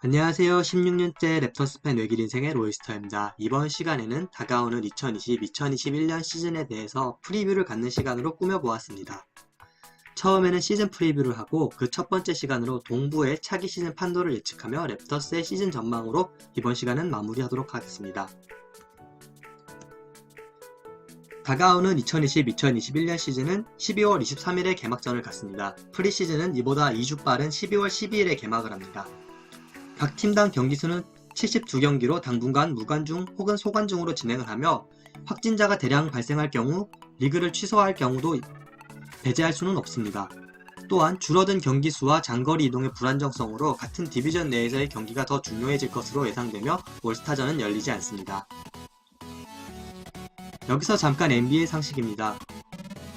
안녕하세요. 16년째 랩터스 팬 외길 인생의 로이스터입니다. 이번 시간에는 다가오는 2020-2021년 시즌에 대해서 프리뷰를 갖는 시간으로 꾸며보았습니다. 처음에는 시즌 프리뷰를 하고 그 첫 번째 시간으로 동부의 차기 시즌 판도를 예측하며 랩터스의 시즌 전망으로 이번 시간은 마무리하도록 하겠습니다. 다가오는 2020-2021년 시즌은 12월 23일에 개막전을 갖습니다. 프리시즌은 이보다 2주 빠른 12월 12일에 개막을 합니다. 각 팀당 경기수는 72경기로 당분간 무관중 혹은 소관중으로 진행을 하며 확진자가 대량 발생할 경우 리그를 취소할 경우도 배제할 수는 없습니다. 또한 줄어든 경기수와 장거리 이동의 불안정성으로 같은 디비전 내에서의 경기가 더 중요해질 것으로 예상되며 올스타전은 열리지 않습니다. 여기서 잠깐 NBA 상식입니다.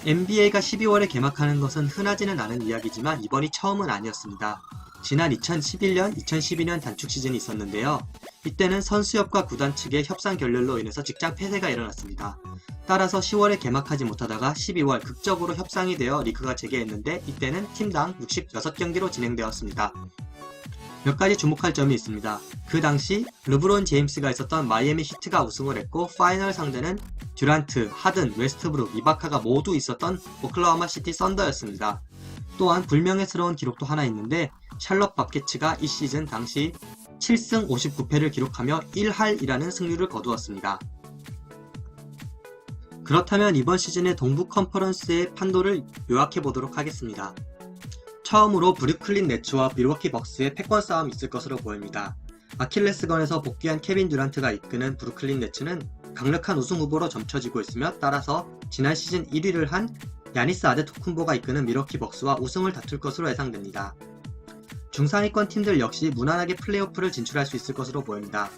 NBA가 12월에 개막하는 것은 흔하지는 않은 이야기지만 이번이 처음은 아니었습니다. 지난 2011년, 2012년 단축 시즌이 있었는데요. 이때는 선수협과 구단 측의 협상 결렬로 인해서 직장 폐쇄가 일어났습니다. 따라서 10월에 개막하지 못하다가 12월 극적으로 협상이 되어 리그가 재개했는데 이때는 팀당 66경기로 진행되었습니다. 몇 가지 주목할 점이 있습니다. 그 당시 르브론 제임스가 있었던 마이애미 히트가 우승을 했고 파이널 상대는 듀란트, 하든, 웨스트브룩, 이바카가 모두 있었던 오클라호마 시티 썬더였습니다. 또한 불명예스러운 기록도 하나 있는데 샬럿 바켓츠가 이 시즌 당시 7승 59패를 기록하며 1할이라는 승률을 거두었습니다. 그렇다면 이번 시즌의 동부 컨퍼런스의 판도를 요약해보도록 하겠습니다. 처음으로 브루클린 네츠와 밀워키 벅스의 패권 싸움이 있을 것으로 보입니다. 아킬레스건에서 복귀한 케빈 듀란트가 이끄는 브루클린 네츠는 강력한 우승 후보로 점쳐지고 있으며 따라서 지난 시즌 1위를 한 야니스 아데토쿤보가 이끄는 밀워키 벅스와 우승을 다툴 것으로 예상됩니다. 중상위권 팀들 역시 무난하게 플레이오프를 진출할 수 있을 것으로 보입니다.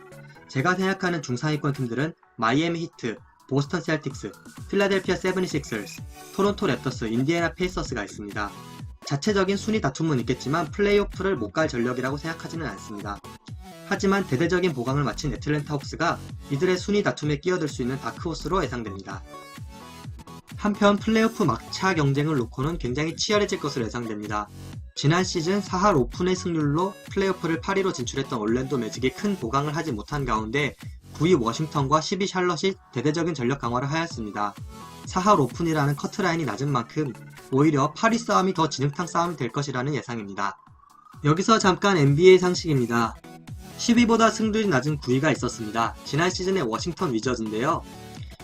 제가 생각하는 중상위권 팀들은 마이애미 히트, 보스턴 셀틱스, 필라델피아 세븐티식서스, 토론토 랩터스, 인디애나 페이서스가 있습니다. 자체적인 순위 다툼은 있겠지만 플레이오프를 못 갈 전력이라고 생각하지는 않습니다. 하지만 대대적인 보강을 마친 애틀랜타 호크스가 이들의 순위 다툼에 끼어들 수 있는 다크호스로 예상됩니다. 한편 플레이오프 막차 경쟁을 놓고는 굉장히 치열해질 것으로 예상됩니다. 지난 시즌 4할 오픈의 승률로 플레이오프를 8위로 진출했던 올랜도 매직이 큰 보강을 하지 못한 가운데 9위 워싱턴과 10위 샬럿이 대대적인 전력 강화를 하였습니다. 4할 오픈이라는 커트라인이 낮은 만큼 오히려 8위 싸움이 더 진흙탕 싸움이 될 것이라는 예상입니다. 여기서 잠깐 NBA 상식입니다. 10위보다 승률이 낮은 9위가 있었습니다. 지난 시즌의 워싱턴 위저즈인데요.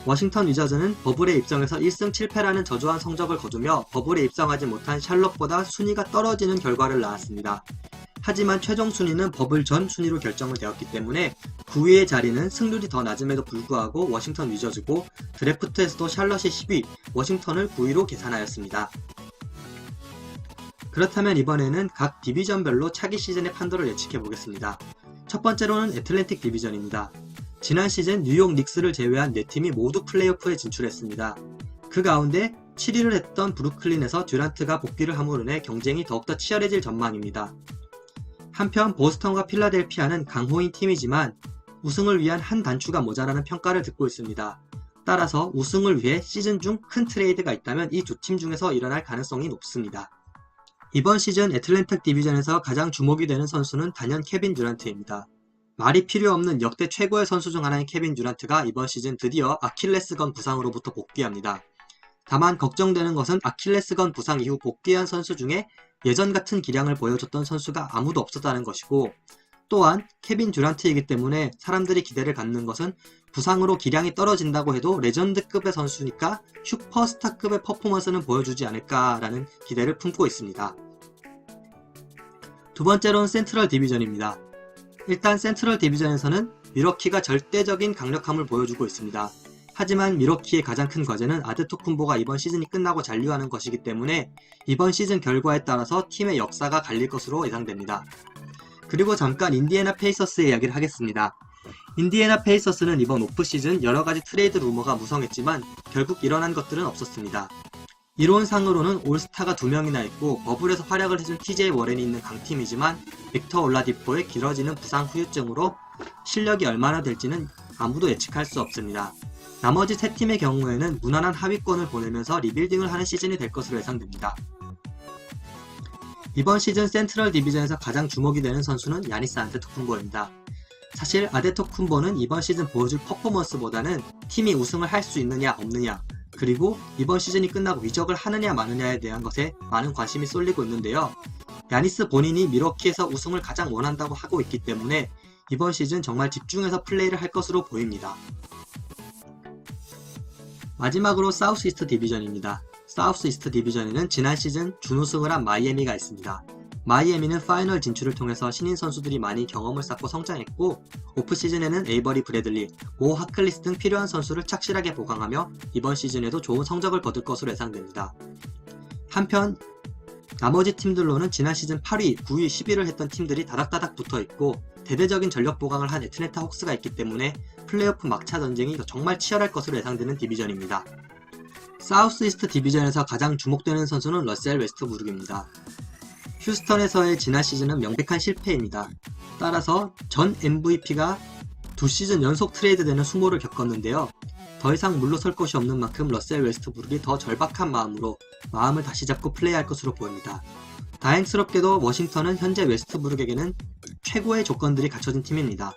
워싱턴 위저즈는 버블에 입성해서 1승 7패라는 저조한 성적을 거두며 버블에 입성하지 못한 샬럿보다 순위가 떨어지는 결과를 낳았습니다. 하지만 최종 순위는 버블 전 순위로 결정을 되었기 때문에 9위의 자리는 승률이 더 낮음에도 불구하고 워싱턴 위저즈고 드래프트에서도 샬럿이 10위, 워싱턴을 9위로 계산하였습니다. 그렇다면 이번에는 각 디비전별로 차기 시즌의 판도를 예측해보겠습니다. 첫 번째로는 애틀랜틱 디비전입니다. 지난 시즌 뉴욕 닉스를 제외한 4팀이 모두 플레이오프에 진출했습니다. 그 가운데 7위를 했던 브루클린에서 듀란트가 복귀를 함으로 인해 경쟁이 더욱더 치열해질 전망입니다. 한편 보스턴과 필라델피아는 강호인 팀이지만 우승을 위한 한 단추가 모자라는 평가를 듣고 있습니다. 따라서 우승을 위해 시즌 중 큰 트레이드가 있다면 이 두 팀 중에서 일어날 가능성이 높습니다. 이번 시즌 애틀랜틱 디비전에서 가장 주목이 되는 선수는 단연 케빈 듀란트입니다. 말이 필요 없는 역대 최고의 선수 중 하나인 케빈 듀란트가 이번 시즌 드디어 아킬레스건 부상으로부터 복귀합니다. 다만 걱정되는 것은 아킬레스건 부상 이후 복귀한 선수 중에 예전 같은 기량을 보여줬던 선수가 아무도 없었다는 것이고 또한 케빈 듀란트이기 때문에 사람들이 기대를 갖는 것은 부상으로 기량이 떨어진다고 해도 레전드급의 선수니까 슈퍼스타급의 퍼포먼스는 보여주지 않을까라는 기대를 품고 있습니다. 두 번째로는 센트럴 디비전입니다. 일단 센트럴 디비전에서는 밀워키가 절대적인 강력함을 보여주고 있습니다. 하지만 밀워키의 가장 큰 과제는 아데토쿤보가 이번 시즌이 끝나고 잔류하는 것이기 때문에 이번 시즌 결과에 따라서 팀의 역사가 갈릴 것으로 예상됩니다. 그리고 잠깐 인디애나 페이서스의 이야기를 하겠습니다. 인디애나 페이서스는 이번 오프시즌 여러가지 트레이드 루머가 무성했지만 결국 일어난 것들은 없었습니다. 이론상으로는 올스타가 2명이나 있고 버블에서 활약을 해준 TJ 워렌이 있는 강팀이지만 빅터 올라디포의 길어지는 부상 후유증으로 실력이 얼마나 될지는 아무도 예측할 수 없습니다. 나머지 3팀의 경우에는 무난한 하위권을 보내면서 리빌딩을 하는 시즌이 될 것으로 예상됩니다. 이번 시즌 센트럴 디비전에서 가장 주목이 되는 선수는 야니스 안테토쿤보입니다. 사실 아데토쿤보는 이번 시즌 보여줄 퍼포먼스보다는 팀이 우승을 할 수 있느냐 없느냐, 그리고 이번 시즌이 끝나고 이적을 하느냐 마느냐에 대한 것에 많은 관심이 쏠리고 있는데요. 야니스 본인이 밀워키에서 우승을 가장 원한다고 하고 있기 때문에 이번 시즌 정말 집중해서 플레이를 할 것으로 보입니다. 마지막으로 사우스 이스트 디비전입니다. 사우스 이스트 디비전에는 지난 시즌 준우승을 한 마이애미가 있습니다. 마이애미는 파이널 진출을 통해서 신인 선수들이 많이 경험을 쌓고 성장했고, 오프시즌에는 에이버리 브래들리, 모 하클리스 등 필요한 선수를 착실하게 보강하며 이번 시즌에도 좋은 성적을 거둘 것으로 예상됩니다. 한편 나머지 팀들로는 지난 시즌 8위, 9위, 10위를 했던 팀들이 다닥다닥 붙어있고 대대적인 전력 보강을 한 애틀랜타 혹스가 있기 때문에 플레이오프 막차 전쟁이 정말 치열할 것으로 예상되는 디비전입니다. 사우스 이스트 디비전에서 가장 주목되는 선수는 러셀 웨스트브룩입니다. 휴스턴에서의 지난 시즌은 명백한 실패입니다. 따라서 전 MVP가 2시즌 연속 트레이드되는 수모를 겪었는데요. 더 이상 물러설 것이 없는 만큼 러셀 웨스트브룩이 더 절박한 마음으로 마음을 다시 잡고 플레이할 것으로 보입니다. 다행스럽게도 워싱턴은 현재 웨스트브룩에게는 최고의 조건들이 갖춰진 팀입니다.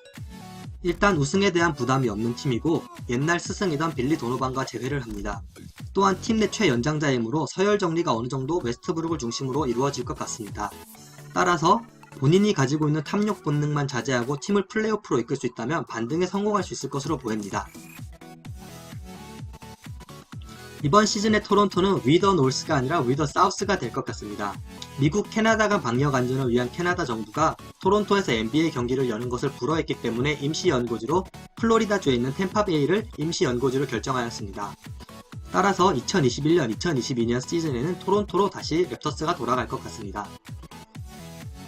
일단 우승에 대한 부담이 없는 팀이고 옛날 스승이던 빌리 도노반과 재회를 합니다. 또한 팀 내 최연장자이므로 서열 정리가 어느 정도 웨스트브룩을 중심으로 이루어질 것 같습니다. 따라서 본인이 가지고 있는 탐욕 본능만 자제하고 팀을 플레이오프로 이끌 수 있다면 반등에 성공할 수 있을 것으로 보입니다. 이번 시즌의 토론토는 위더 노스가 아니라 위더 사우스가 될 것 같습니다. 미국 캐나다 간 방역 안전을 위한 캐나다 정부가 토론토에서 NBA 경기를 여는 것을 불허했기 때문에 임시 연고지로 플로리다주에 있는 템파베이를 임시 연고지로 결정하였습니다. 따라서 2021-2022년 시즌에는 토론토로 다시 랩터스가 돌아갈 것 같습니다.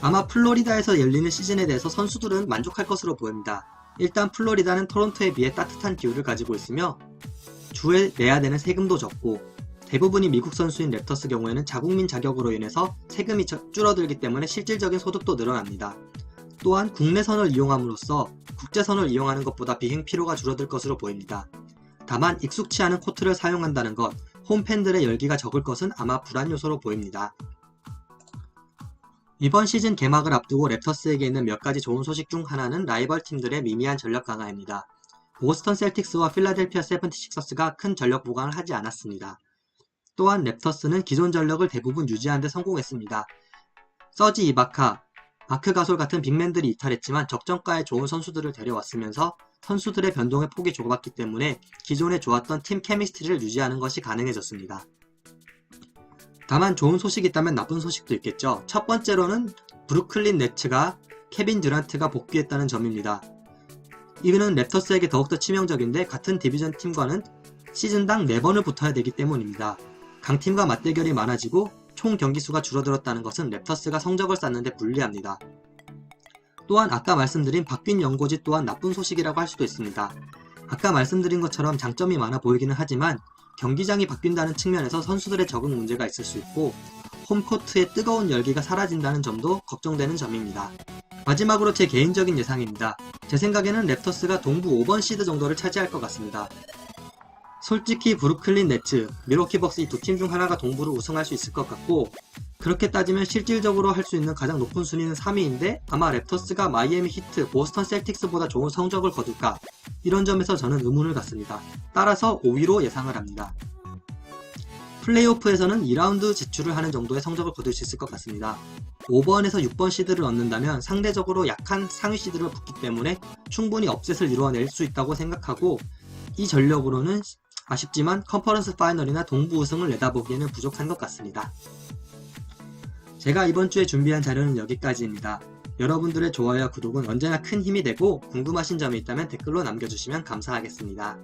아마 플로리다에서 열리는 시즌에 대해서 선수들은 만족할 것으로 보입니다. 일단 플로리다는 토론토에 비해 따뜻한 기후를 가지고 있으며 주에 내야 되는 세금도 적고, 대부분이 미국 선수인 랩터스 경우에는 자국민 자격으로 인해서 세금이 줄어들기 때문에 실질적인 소득도 늘어납니다. 또한 국내선을 이용함으로써 국제선을 이용하는 것보다 비행 피로가 줄어들 것으로 보입니다. 다만 익숙치 않은 코트를 사용한다는 것, 홈팬들의 열기가 적을 것은 아마 불안 요소로 보입니다. 이번 시즌 개막을 앞두고 랩터스에게 있는 몇 가지 좋은 소식 중 하나는 라이벌 팀들의 미미한 전력 강화입니다. 보스턴 셀틱스와 필라델피아 세븐티식서스가 큰 전력 보강을 하지 않았습니다. 또한 랩터스는 기존 전력을 대부분 유지하는 데 성공했습니다. 서지 이바카, 마크 가솔 같은 빅맨들이 이탈했지만 적정가의 좋은 선수들을 데려왔으면서 선수들의 변동의 폭이 좁았기 때문에 기존에 좋았던 팀 케미스트리를 유지하는 것이 가능해졌습니다. 다만 좋은 소식이 있다면 나쁜 소식도 있겠죠. 첫 번째로는 브루클린 네츠가 케빈 듀란트가 복귀했다는 점입니다. 이는 랩터스에게 더욱더 치명적인데 같은 디비전 팀과는 시즌당 4번을 붙어야 되기 때문입니다. 강팀과 맞대결이 많아지고 총 경기수가 줄어들었다는 것은 랩터스가 성적을 쌓는데 불리합니다. 또한 아까 말씀드린 바뀐 연고지 또한 나쁜 소식이라고 할 수도 있습니다. 아까 말씀드린 것처럼 장점이 많아 보이기는 하지만 경기장이 바뀐다는 측면에서 선수들의 적응 문제가 있을 수 있고 홈코트의 뜨거운 열기가 사라진다는 점도 걱정되는 점입니다. 마지막으로 제 개인적인 예상입니다. 제 생각에는 랩터스가 동부 5번 시드 정도를 차지할 것 같습니다. 솔직히 브루클린 네츠, 밀워키 벅스 이 두 팀 중 하나가 동부를 우승할 수 있을 것 같고, 그렇게 따지면 실질적으로 할 수 있는 가장 높은 순위는 3위인데 아마 랩터스가 마이애미 히트, 보스턴 셀틱스보다 좋은 성적을 거둘까? 이런 점에서 저는 의문을 갖습니다. 따라서 5위로 예상을 합니다. 플레이오프에서는 2라운드 진출을 하는 정도의 성적을 거둘 수 있을 것 같습니다. 5번에서 6번 시드를 얻는다면 상대적으로 약한 상위 시드를 붙기 때문에 충분히 업셋을 이루어낼 수 있다고 생각하고, 이 전력으로는 아쉽지만 컨퍼런스 파이널이나 동부 우승을 내다보기에는 부족한 것 같습니다. 제가 이번 주에 준비한 자료는 여기까지입니다. 여러분들의 좋아요와 구독은 언제나 큰 힘이 되고 궁금하신 점이 있다면 댓글로 남겨주시면 감사하겠습니다.